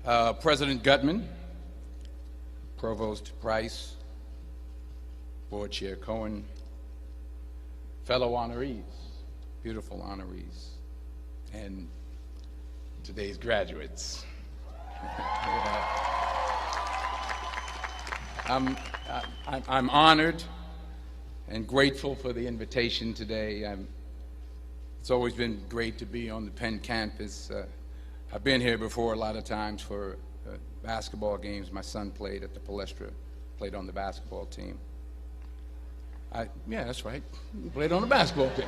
President Gutman, Provost Price, Board Chair Cohen, fellow honorees, beautiful honorees, and today's graduates. I'm honored and grateful for the invitation today. It's always been great to be on the Penn campus. I've been here before a lot of times for basketball games. My son played at the Palestra, played on the basketball team. Yeah, that's right. He played on the basketball team.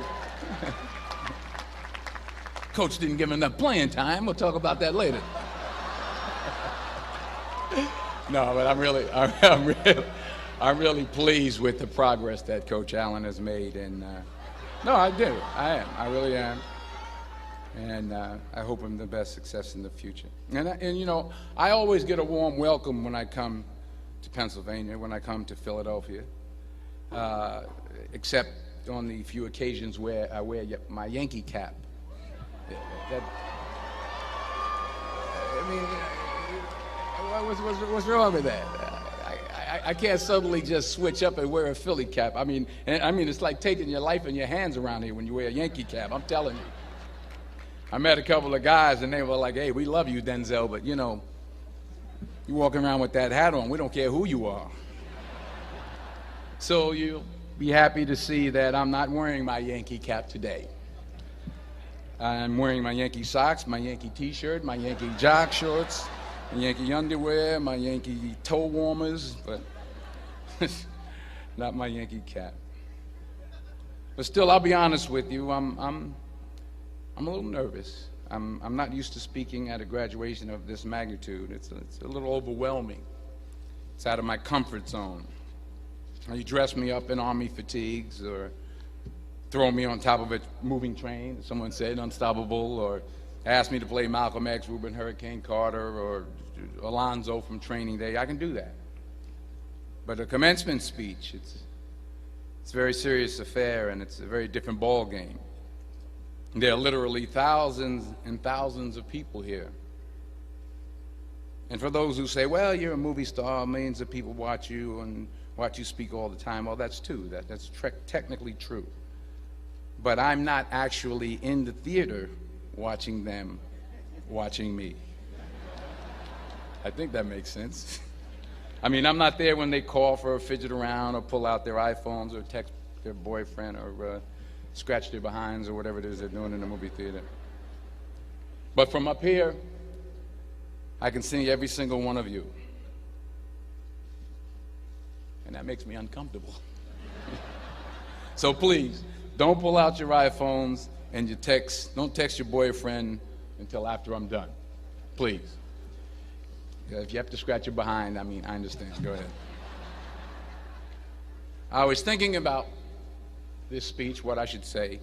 Coach didn't give him enough playing time. We'll talk about that later. No, but I'm really pleased with the progress that Coach Allen has made, and no, I do. I am. I really am. And I hope him the best success in the future. And you know, I always get a warm welcome when I come to Pennsylvania, when I come to Philadelphia, except on the few occasions where I wear my Yankee cap. What's wrong with that? I can't suddenly just switch up and wear a Philly cap. I mean, it's like taking your life in your hands around here when you wear a Yankee cap. I'm telling you. I met a couple of guys and they were like, "Hey, we love you, Denzel, but you know, you walking around with that hat on, we don't care who you are." So you'll be happy to see that I'm not wearing my Yankee cap today. I'm wearing my Yankee socks, my Yankee t-shirt, my Yankee jock shorts, my Yankee underwear, my Yankee toe warmers, but not my Yankee cap. But still, I'll be honest with you, I'm a little nervous. I'm not used to speaking at a graduation of this magnitude. It's a little overwhelming. It's out of my comfort zone. You dress me up in army fatigues or throw me on top of a moving train, someone said, unstoppable, or ask me to play Malcolm X, Reuben Hurricane Carter, or Alonzo from Training Day. I can do that. But a commencement speech, it's a very serious affair, and it's a very different ball game. There are literally thousands and thousands of people here. And for those who say, well, you're a movie star, millions of people watch you and watch you speak all the time, well, that's true. That's technically true. But I'm not actually in the theater watching them watching me. I think that makes sense. I mean, I'm not there when they call for a fidget around or pull out their iPhones or text their boyfriend or scratch their behinds or whatever it is they're doing in the movie theater. But from up here, I can see every single one of you. And that makes me uncomfortable. So please, don't pull out your iPhones and don't text your boyfriend until after I'm done. Please. If you have to scratch your behind, I mean, I understand. Go ahead. I was thinking about this speech, what I should say.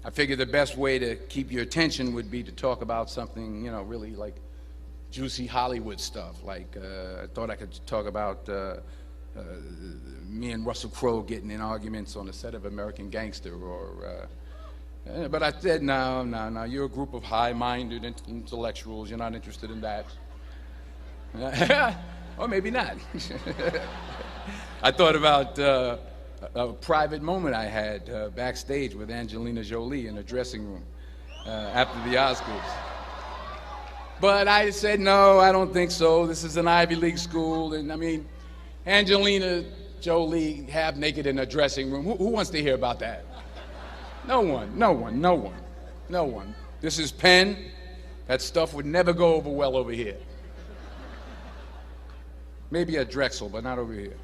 I figured the best way to keep your attention would be to talk about something, you know, really like juicy Hollywood stuff. Like, I thought I could talk about me and Russell Crowe getting in arguments on the set of American Gangster, or but I said, no, you're a group of high-minded intellectuals, you're not interested in that. Or maybe not. I thought about a private moment I had backstage with Angelina Jolie in a dressing room after the Oscars. But I said, no, I don't think so. This is an Ivy League school, and I mean, Angelina Jolie half naked in a dressing room. Who wants to hear about that? No one. This is Penn. That stuff would never go over well over here. Maybe at Drexel, but not over here.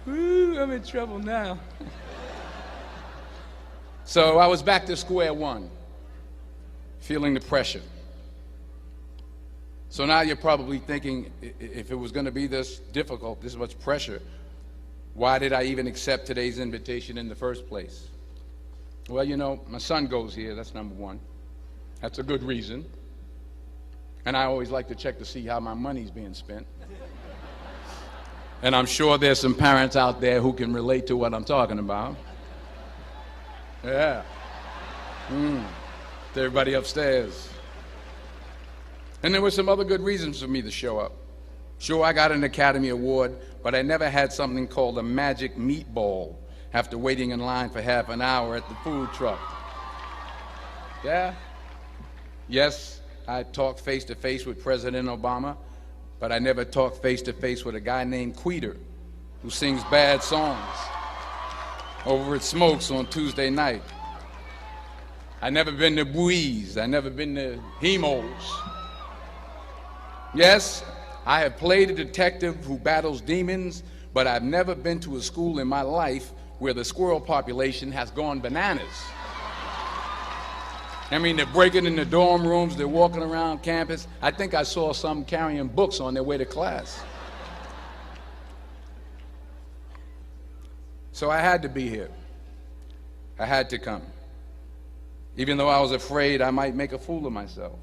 Ooh, I'm in trouble now. So I was back to square one, feeling the pressure. So now you're probably thinking, if it was going to be this difficult, this much pressure, why did I even accept today's invitation in the first place? Well, you know, my son goes here, that's number one. That's a good reason. And I always like to check to see how my money's being spent. And I'm sure there's some parents out there who can relate to what I'm talking about. Yeah. To everybody upstairs. And there were some other good reasons for me to show up. Sure, I got an Academy Award, but I never had something called a magic meatball after waiting in line for half an hour at the food truck. Yeah? Yes, I talked face-to-face with President Obama, but I never talked face-to-face with a guy named Queeter who sings bad songs over at Smokes on Tuesday night. I never been to Buies. I never been to Hemos. Yes, I have played a detective who battles demons, but I've never been to a school in my life where the squirrel population has gone bananas. I mean, they're breaking in the dorm rooms, they're walking around campus. I think I saw some carrying books on their way to class. So I had to be here. I had to come. Even though I was afraid I might make a fool of myself.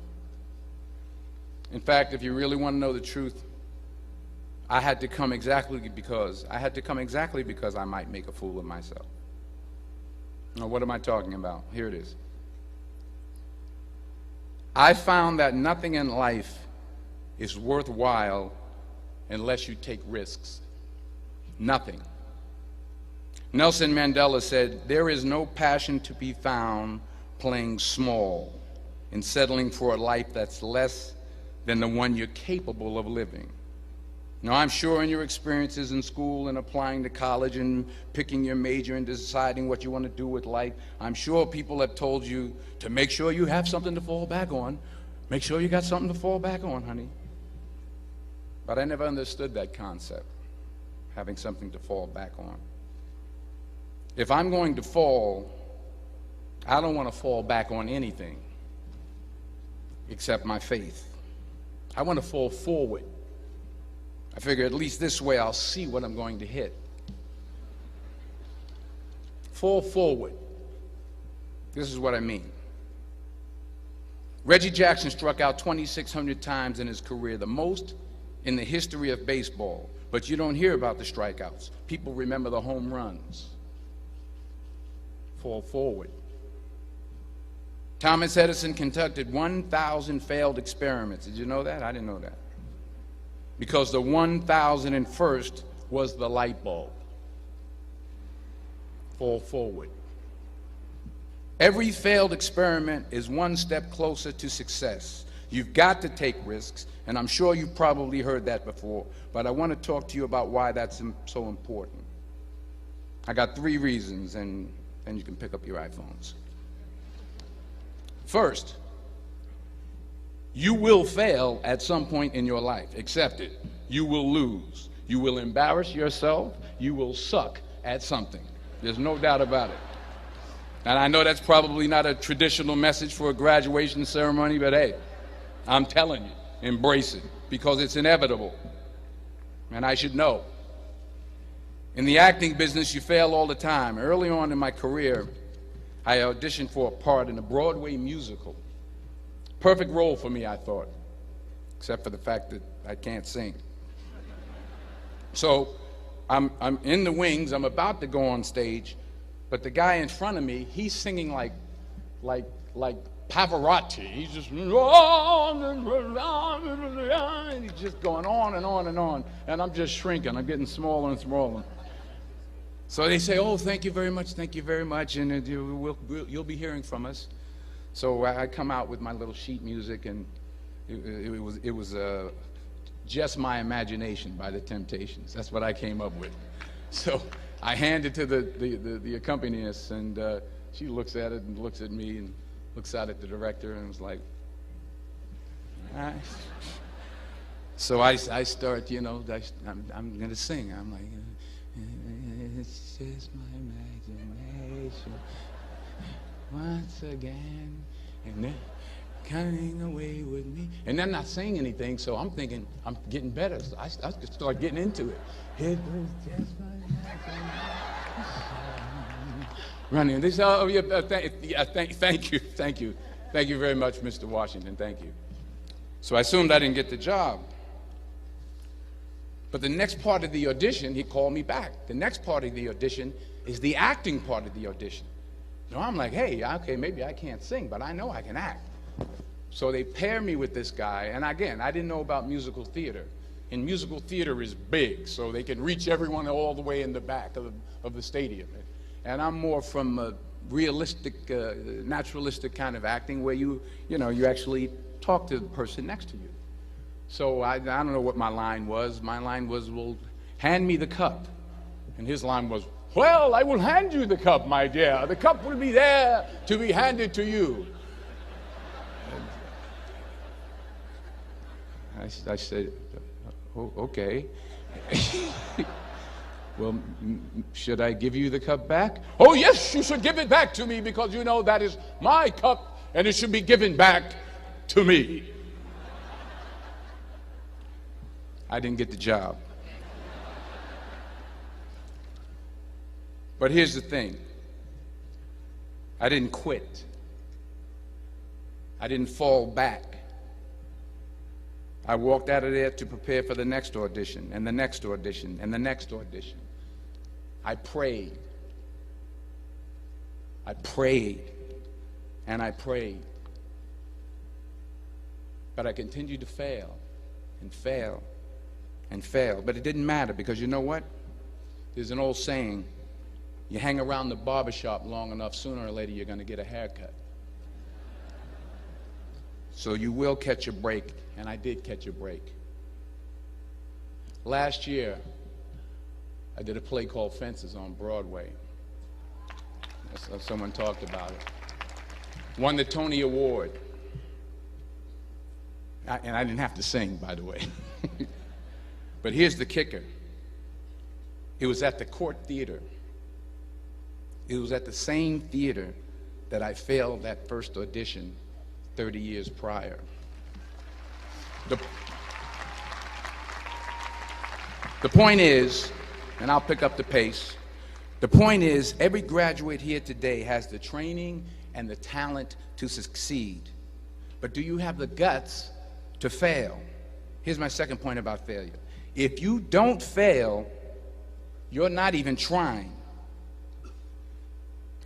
In fact, if you really want to know the truth, I had to come exactly because I might make a fool of myself. Now, what am I talking about? Here it is. I found that nothing in life is worthwhile unless you take risks. Nothing. Nelson Mandela said, "There is no passion to be found playing small and settling for a life that's less than the one you're capable of living." Now, I'm sure in your experiences in school and applying to college and picking your major and deciding what you want to do with life, I'm sure people have told you to make sure you have something to fall back on. Make sure you got something to fall back on, honey. But I never understood that concept, having something to fall back on. If I'm going to fall, I don't want to fall back on anything except my faith. I want to fall forward. I figure at least this way I'll see what I'm going to hit. Fall forward. This is what I mean. Reggie Jackson struck out 2,600 times in his career, the most in the history of baseball. But you don't hear about the strikeouts. People remember the home runs. Fall forward. Thomas Edison conducted 1,000 failed experiments. Did you know that? I didn't know that. Because the 1,001st was the light bulb. Fall forward. Every failed experiment is one step closer to success. You've got to take risks, and I'm sure you've probably heard that before, but I want to talk to you about why that's so important. I got 3 reasons, and then you can pick up your iPhones. First, you will fail at some point in your life. Accept it. You will lose. You will embarrass yourself. You will suck at something. There's no doubt about it. And I know that's probably not a traditional message for a graduation ceremony, but hey, I'm telling you, embrace it, because it's inevitable. And I should know. In the acting business, you fail all the time. Early on in my career, I auditioned for a part in a Broadway musical. Perfect role for me, I thought, except for the fact that I can't sing. So I'm in the wings, I'm about to go on stage, but the guy in front of me, he's singing like Pavarotti. He's just, and he's just going on and on and on, and I'm just shrinking, I'm getting smaller and smaller. So they say, "Oh, thank you very much, and you'll be hearing from us." So I come out with my little sheet music, and it was Just My Imagination by the Temptations. That's what I came up with. So I hand it to the accompanist, and she looks at it and looks at me and looks out at the director and was like, "All right." So I start, I'm going to sing. I'm like, "It's just my imagination once again, and they're coming away with me." And they're not saying anything, so I'm thinking I'm getting better. So I start getting into it. It was just my imagination. Running. They say, "Oh, yeah, thank you very much, Mr. Washington, thank you." So I assumed I didn't get the job. But the next part of the audition, he called me back. The next part of the audition is the acting part of the audition. So I'm like, hey, okay, maybe I can't sing, but I know I can act. So they pair me with this guy, and again, I didn't know about musical theater. And musical theater is big, so they can reach everyone all the way in the back of the stadium. And I'm more from a realistic, naturalistic kind of acting where you actually talk to the person next to you. So I don't know what my line was. My line was, well, hand me the cup. And his line was, well, I will hand you the cup, my dear. The cup will be there to be handed to you. I said, oh, okay. Well, should I give you the cup back? Oh, yes, you should give it back to me because you know that is my cup and it should be given back to me. I didn't get the job. But here's the thing. I didn't quit. I didn't fall back. I walked out of there to prepare for the next audition, and the next audition, and the next audition. I prayed. I prayed, and I prayed. But I continued to fail, and fail, and fail. But it didn't matter, because you know what? There's an old saying, you hang around the barbershop long enough, sooner or later you're going to get a haircut. So you will catch a break, and I did catch a break. Last year, I did a play called Fences on Broadway. Someone talked about it. Won the Tony Award. And I didn't have to sing, by the way. But here's the kicker. It was at the Court Theater. It was at the same theater that I failed that first audition 30 years prior. The point is, and I'll pick up the pace, the point is every graduate here today has the training and the talent to succeed. But do you have the guts to fail? Here's my second point about failure. If you don't fail, you're not even trying.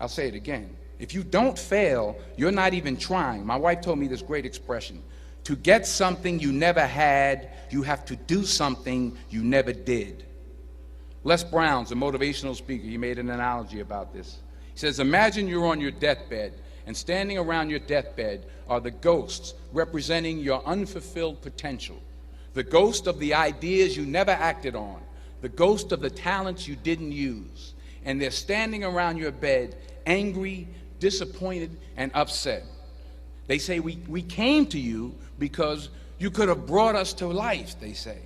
I'll say it again. If you don't fail, you're not even trying. My wife told me this great expression. To get something you never had, you have to do something you never did. Les Brown's a motivational speaker. He made an analogy about this. He says, imagine you're on your deathbed, and standing around your deathbed are the ghosts representing your unfulfilled potential. The ghost of the ideas you never acted on. The ghost of the talents you didn't use. And they're standing around your bed, angry, disappointed, and upset. They say, we came to you because you could have brought us to life, they say.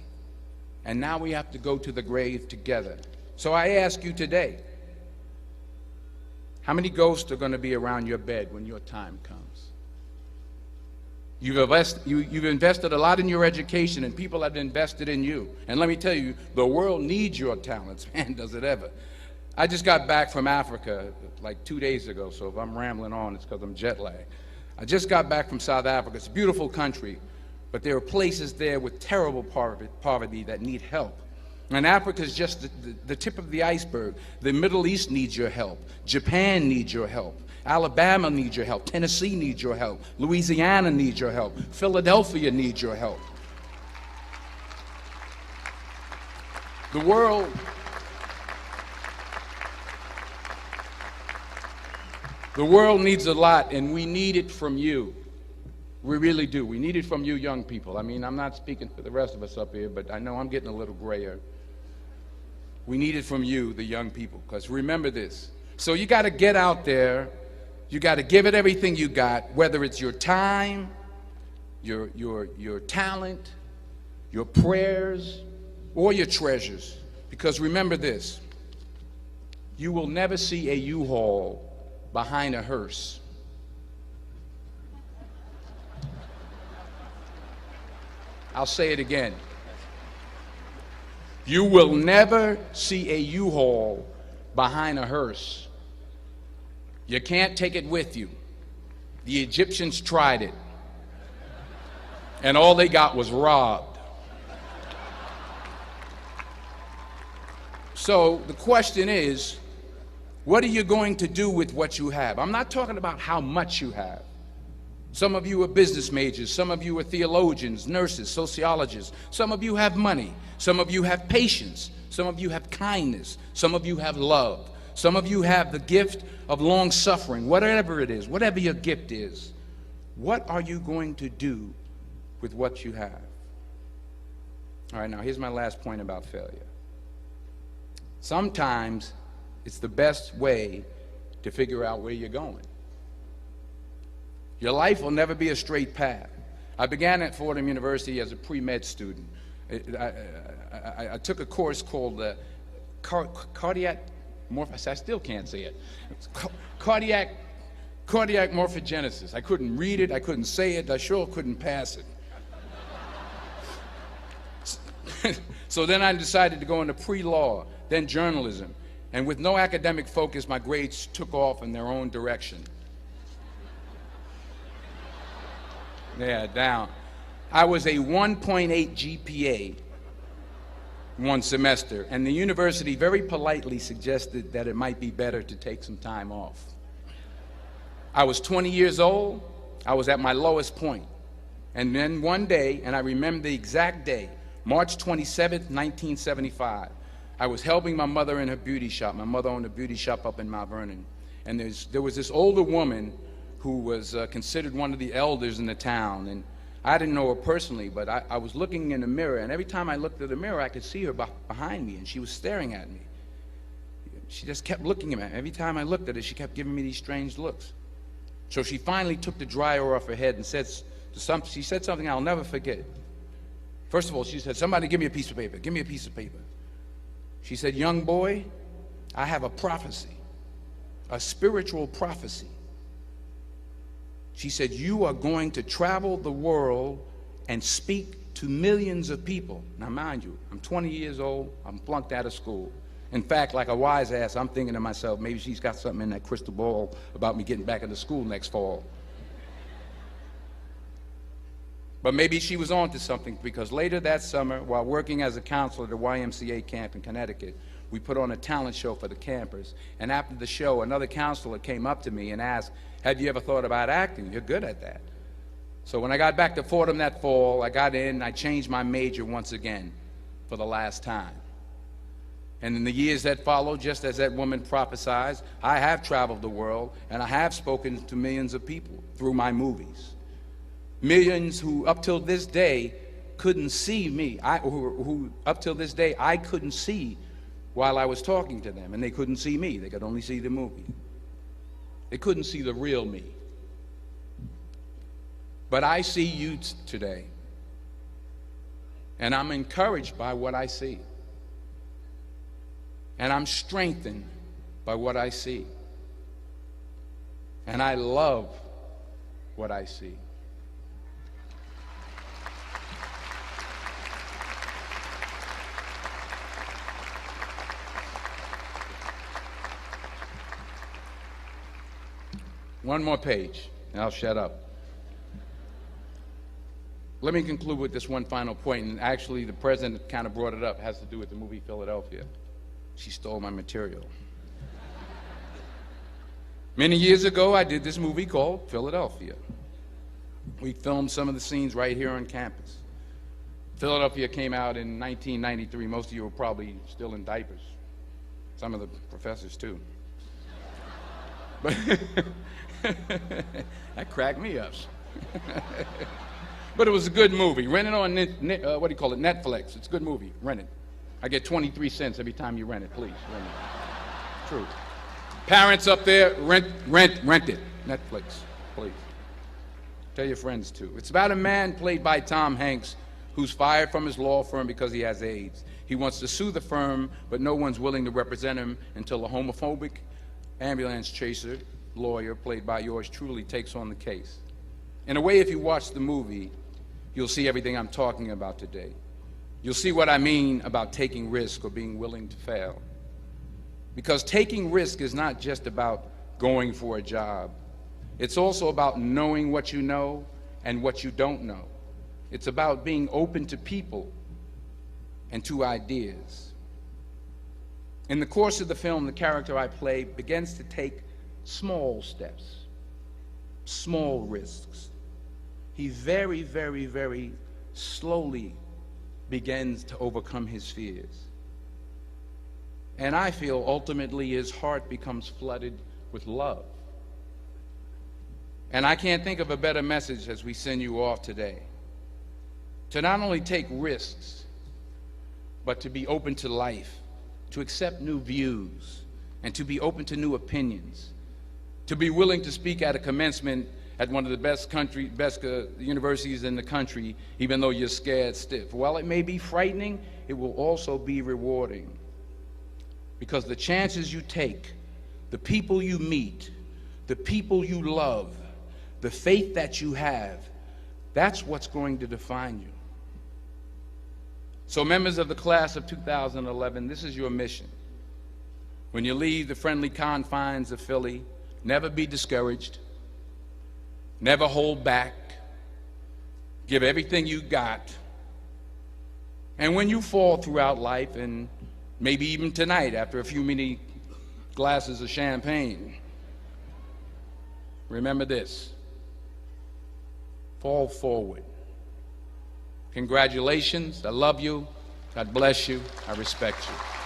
And now we have to go to the grave together. So I ask you today, how many ghosts are going to be around your bed when your time comes? You've invested a lot in your education, and people have invested in you. And let me tell you, the world needs your talents. Man, does it ever. I just got back from Africa like 2 days ago, so if I'm rambling on, it's because I'm jet lagged. I just got back from South Africa. It's a beautiful country, but there are places there with terrible poverty that need help. And Africa is just the tip of the iceberg. The Middle East needs your help. Japan needs your help. Alabama needs your help. Tennessee needs your help. Louisiana needs your help. Philadelphia needs your help. The world needs a lot, and we need it from you. We really do. We need it from you young people. I mean, I'm not speaking for the rest of us up here, but I know I'm getting a little grayer. We need it from you, the young people, because remember this. So you got to get out there. You got to give it everything you got, whether it's your time, your talent, your prayers, or your treasures. Because remember this. You will never see a U-Haul behind a hearse. I'll say it again. You will never see a U-Haul behind a hearse. You can't take it with you. The Egyptians tried it, and all they got was robbed. So the question is, What are you going to do with what you have? I'm not talking about how much you have. Some of you are business majors. Some of you are theologians, nurses, sociologists. Some of you have money. Some of you have patience. Some of you have kindness. Some of you have love. Some of you have the gift of long suffering. Whatever it is, whatever your gift is, what are you going to do with what you have? All right, now here's my last point about failure. Sometimes it's the best way to figure out where you're going. Your life will never be a straight path. I began at Fordham University as a pre-med student. I took a course called cardiac morphogenesis. I still can't say it. Cardiac morphogenesis. I couldn't read it. I couldn't say it. I sure couldn't pass it. So then I decided to go into pre-law, then journalism. And with no academic focus, my grades took off in their own direction. Yeah, down. I was a 1.8 GPA one semester, and the university very politely suggested that it might be better to take some time off. I was 20 years old. I was at my lowest point. And then one day, and I remember the exact day, March 27th, 1975, I was helping my mother in her beauty shop. My mother owned a beauty shop up in Mount Vernon. And there was this older woman who was considered one of the elders in the town. And I didn't know her personally, but I was looking in the mirror, and every time I looked at the mirror, I could see her behind me, and she was staring at me. She just kept looking at me. Every time I looked at her, she kept giving me these strange looks. So she finally took the dryer off her head and she said something I'll never forget. First of all, she said, "Somebody give me a piece of paper. Give me a piece of paper." She said, "Young boy, I have a prophecy, a spiritual prophecy." She said, "You are going to travel the world and speak to millions of people." Now, mind you, I'm 20 years old. I'm flunked out of school. In fact, like a wise ass, I'm thinking to myself, maybe she's got something in that crystal ball about me getting back into school next fall. But maybe she was on to something, because later that summer, while working as a counselor at the YMCA camp in Connecticut, we put on a talent show for the campers. And after the show, another counselor came up to me and asked, "Have you ever thought about acting? You're good at that." So when I got back to Fordham that fall, I got in and I changed my major once again for the last time. And in the years that followed, just as that woman prophesied, I have traveled the world and I have spoken to millions of people through my movies. Millions who up till this day couldn't see me, who up till this day I couldn't see while I was talking to them, and they couldn't see me. They could only see the movie. They couldn't see the real me. But I see you today, and I'm encouraged by what I see. And I'm strengthened by what I see. And I love what I see. One more page, and I'll shut up. Let me conclude with this one final point, and actually the president kind of brought it up. It has to do with the movie Philadelphia. She stole my material. Many years ago, I did this movie called Philadelphia. We filmed some of the scenes right here on campus. Philadelphia came out in 1993. Most of you were probably still in diapers. Some of the professors, too. But that cracked me up. But it was a good movie. Rent it on, Netflix. It's a good movie. Rent it. I get 23 cents every time you rent it. Please, rent it. True. Parents up there, rent it. Netflix, please. Tell your friends, too. It's about a man played by Tom Hanks who's fired from his law firm because he has AIDS. He wants to sue the firm, but no one's willing to represent him until a homophobic ambulance chaser lawyer, played by yours truly, takes on the case. In a way, if you watch the movie, you'll see everything I'm talking about today. You'll see what I mean about taking risk or being willing to fail. Because taking risk is not just about going for a job. It's also about knowing what you know and what you don't know. It's about being open to people and to ideas. In the course of the film, the character I play begins to take small steps, small risks. He very, very, very slowly begins to overcome his fears. And I feel ultimately his heart becomes flooded with love. And I can't think of a better message as we send you off today. To not only take risks, but to be open to life, to accept new views, and to be open to new opinions, to be willing to speak at a commencement at one of the best universities in the country, even though you're scared stiff. While it may be frightening, it will also be rewarding. Because the chances you take, the people you meet, the people you love, the faith that you have, that's what's going to define you. So members of the class of 2011, this is your mission. When you leave the friendly confines of Philly, never be discouraged, never hold back, give everything you got. And when you fall throughout life, and maybe even tonight after a few many glasses of champagne, remember this: fall forward. Congratulations. I love you. God bless you. I respect you.